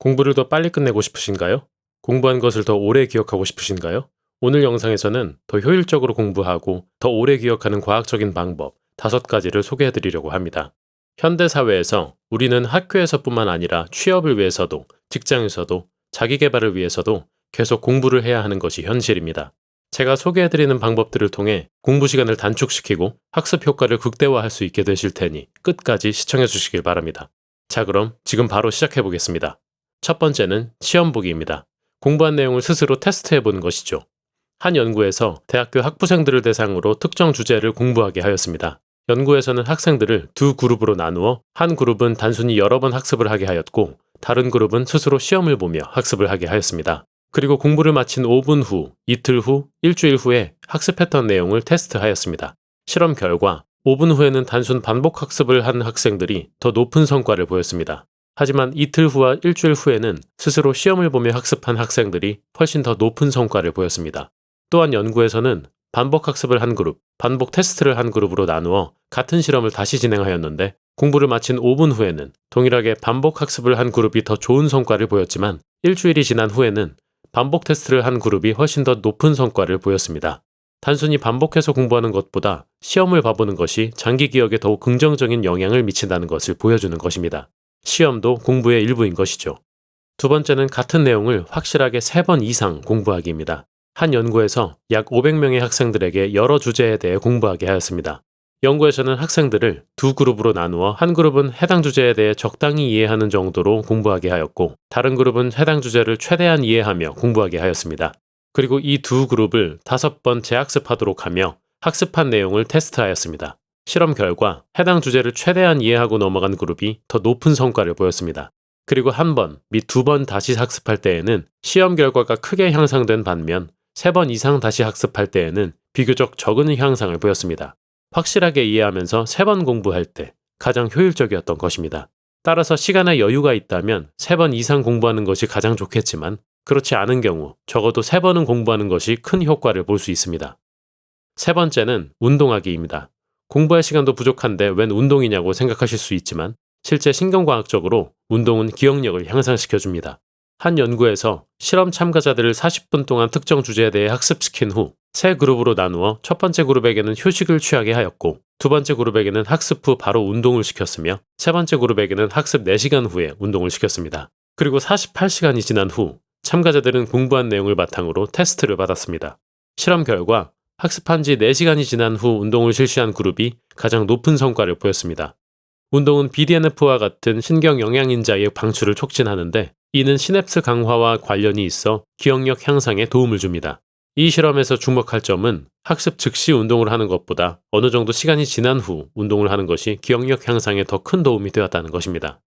공부를 더 빨리 끝내고 싶으신가요? 공부한 것을 더 오래 기억하고 싶으신가요? 오늘 영상에서는 더 효율적으로 공부하고 더 오래 기억하는 과학적인 방법 5가지를 소개해 드리려고 합니다. 현대 사회에서 우리는 학교에서뿐만 아니라 취업을 위해서도, 직장에서도, 자기 개발을 위해서도 계속 공부를 해야 하는 것이 현실입니다. 제가 소개해 드리는 방법들을 통해 공부 시간을 단축시키고 학습 효과를 극대화할 수 있게 되실 테니 끝까지 시청해 주시길 바랍니다. 자, 그럼 지금 바로 시작해 보겠습니다. 첫 번째는 시험 보기입니다. 공부한 내용을 스스로 테스트해 보는 것이죠. 한 연구에서 대학교 학부생들을 대상으로 특정 주제를 공부하게 하였습니다. 연구에서는 학생들을 두 그룹으로 나누어 한 그룹은 단순히 여러 번 학습을 하게 하였고 다른 그룹은 스스로 시험을 보며 학습을 하게 하였습니다. 그리고 공부를 마친 5분 후, 이틀 후, 일주일 후에 학습했던 내용을 테스트하였습니다. 실험 결과 5분 후에는 단순 반복 학습을 한 학생들이 더 높은 성과를 보였습니다. 하지만 이틀 후와 일주일 후에는 스스로 시험을 보며 학습한 학생들이 훨씬 더 높은 성과를 보였습니다. 또한 연구에서는 반복 학습을 한 그룹, 반복 테스트를 한 그룹으로 나누어 같은 실험을 다시 진행하였는데 공부를 마친 5분 후에는 동일하게 반복 학습을 한 그룹이 더 좋은 성과를 보였지만 일주일이 지난 후에는 반복 테스트를 한 그룹이 훨씬 더 높은 성과를 보였습니다. 단순히 반복해서 공부하는 것보다 시험을 봐보는 것이 장기 기억에 더욱 긍정적인 영향을 미친다는 것을 보여주는 것입니다. 시험도 공부의 일부인 것이죠. 두 번째는 같은 내용을 확실하게 3번 이상 공부하기입니다. 한 연구에서 약 500명의 학생들에게 여러 주제에 대해 공부하게 하였습니다. 연구에서는 학생들을 두 그룹으로 나누어 한 그룹은 해당 주제에 대해 적당히 이해하는 정도로 공부하게 하였고 다른 그룹은 해당 주제를 최대한 이해하며 공부하게 하였습니다. 그리고 이 두 그룹을 5번 재학습하도록 하며 학습한 내용을 테스트하였습니다. 실험 결과 해당 주제를 최대한 이해하고 넘어간 그룹이 더 높은 성과를 보였습니다. 그리고 한 번 및 2번 다시 학습할 때에는 시험 결과가 크게 향상된 반면 3번 이상 다시 학습할 때에는 비교적 적은 향상을 보였습니다. 확실하게 이해하면서 3번 공부할 때 가장 효율적이었던 것입니다. 따라서 시간에 여유가 있다면 3번 이상 공부하는 것이 가장 좋겠지만 그렇지 않은 경우 적어도 3번은 공부하는 것이 큰 효과를 볼 수 있습니다. 세 번째는 운동하기입니다. 공부할 시간도 부족한데 웬 운동이냐고 생각하실 수 있지만 실제 신경과학적으로 운동은 기억력을 향상시켜줍니다. 한 연구에서 실험 참가자들을 40분 동안 특정 주제에 대해 학습시킨 후 세 그룹으로 나누어 첫 번째 그룹에게는 휴식을 취하게 하였고 두 번째 그룹에게는 학습 후 바로 운동을 시켰으며 세 번째 그룹에게는 학습 4시간 후에 운동을 시켰습니다. 그리고 48시간이 지난 후 참가자들은 공부한 내용을 바탕으로 테스트를 받았습니다. 실험 결과 학습한 지 4시간이 지난 후 운동을 실시한 그룹이 가장 높은 성과를 보였습니다. 운동은 BDNF와 같은 신경 영양인자의 방출을 촉진하는데 이는 시냅스 강화와 관련이 있어 기억력 향상에 도움을 줍니다. 이 실험에서 주목할 점은 학습 즉시 운동을 하는 것보다 어느 정도 시간이 지난 후 운동을 하는 것이 기억력 향상에 더 큰 도움이 되었다는 것입니다.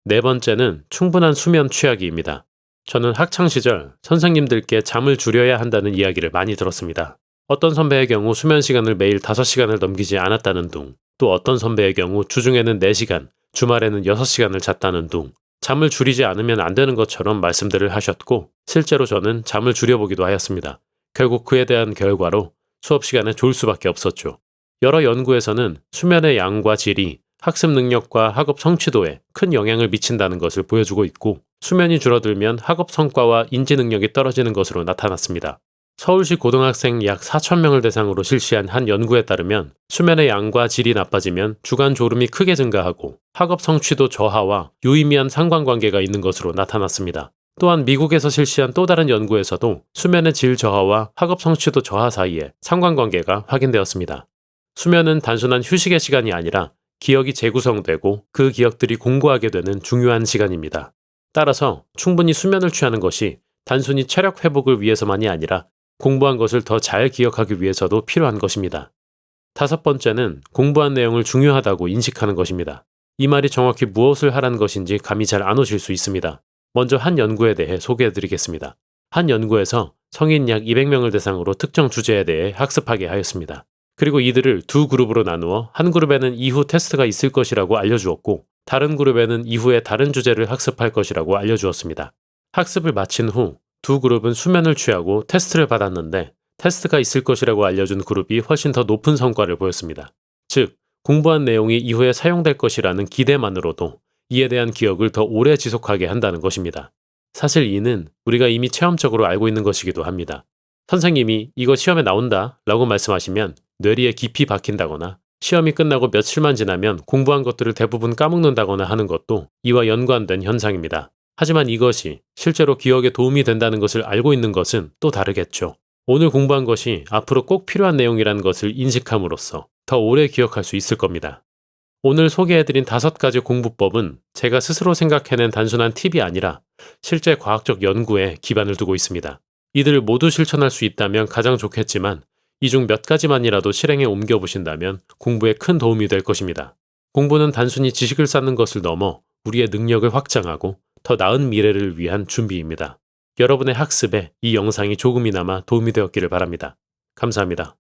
네 번째는 충분한 수면 취하기입니다. 저는 학창시절 선생님들께 잠을 줄여야 한다는 이야기를 많이 들었습니다. 어떤 선배의 경우 수면 시간을 매일 5시간을 넘기지 않았다는 둥, 또 어떤 선배의 경우 주중에는 4시간, 주말에는 6시간을 잤다는 둥, 잠을 줄이지 않으면 안 되는 것처럼 말씀들을 하셨고 실제로 저는 잠을 줄여보기도 하였습니다. 결국 그에 대한 결과로 수업 시간에 졸 수밖에 없었죠. 여러 연구에서는 수면의 양과 질이 학습 능력과 학업 성취도에 큰 영향을 미친다는 것을 보여주고 있고 수면이 줄어들면 학업 성과와 인지 능력이 떨어지는 것으로 나타났습니다. 서울시 고등학생 약 4,000명을 대상으로 실시한 한 연구에 따르면 수면의 양과 질이 나빠지면 주간 졸음이 크게 증가하고 학업 성취도 저하와 유의미한 상관관계가 있는 것으로 나타났습니다. 또한 미국에서 실시한 또 다른 연구에서도 수면의 질 저하와 학업 성취도 저하 사이에 상관관계가 확인되었습니다. 수면은 단순한 휴식의 시간이 아니라 기억이 재구성되고 그 기억들이 공고하게 되는 중요한 시간입니다. 따라서 충분히 수면을 취하는 것이 단순히 체력 회복을 위해서만이 아니라 공부한 것을 더 잘 기억하기 위해서도 필요한 것입니다. 5번째는 공부한 내용을 중요하다고 인식하는 것입니다. 이 말이 정확히 무엇을 하라는 것인지 감이 잘 안 오실 수 있습니다. 먼저 한 연구에 대해 소개해드리겠습니다. 한 연구에서 성인 약 200명을 대상으로 특정 주제에 대해 학습하게 하였습니다. 그리고 이들을 두 그룹으로 나누어 한 그룹에는 이후 테스트가 있을 것이라고 알려주었고 다른 그룹에는 이후에 다른 주제를 학습할 것이라고 알려주었습니다. 학습을 마친 후 두 그룹은 수면을 취하고 테스트를 받았는데 테스트가 있을 것이라고 알려준 그룹이 훨씬 더 높은 성과를 보였습니다. 즉, 공부한 내용이 이후에 사용될 것이라는 기대만으로도 이에 대한 기억을 더 오래 지속하게 한다는 것입니다. 사실 이는 우리가 이미 체험적으로 알고 있는 것이기도 합니다. 선생님이 이거 시험에 나온다 라고 말씀하시면 뇌리에 깊이 박힌다거나 시험이 끝나고 며칠만 지나면 공부한 것들을 대부분 까먹는다거나 하는 것도 이와 연관된 현상입니다. 하지만 이것이 실제로 기억에 도움이 된다는 것을 알고 있는 것은 또 다르겠죠. 오늘 공부한 것이 앞으로 꼭 필요한 내용이라는 것을 인식함으로써 더 오래 기억할 수 있을 겁니다. 오늘 소개해드린 5가지 공부법은 제가 스스로 생각해낸 단순한 팁이 아니라 실제 과학적 연구에 기반을 두고 있습니다. 이들을 모두 실천할 수 있다면 가장 좋겠지만 이 중 몇 가지만이라도 실행에 옮겨보신다면 공부에 큰 도움이 될 것입니다. 공부는 단순히 지식을 쌓는 것을 넘어 우리의 능력을 확장하고 더 나은 미래를 위한 준비입니다. 여러분의 학습에 이 영상이 조금이나마 도움이 되었기를 바랍니다. 감사합니다.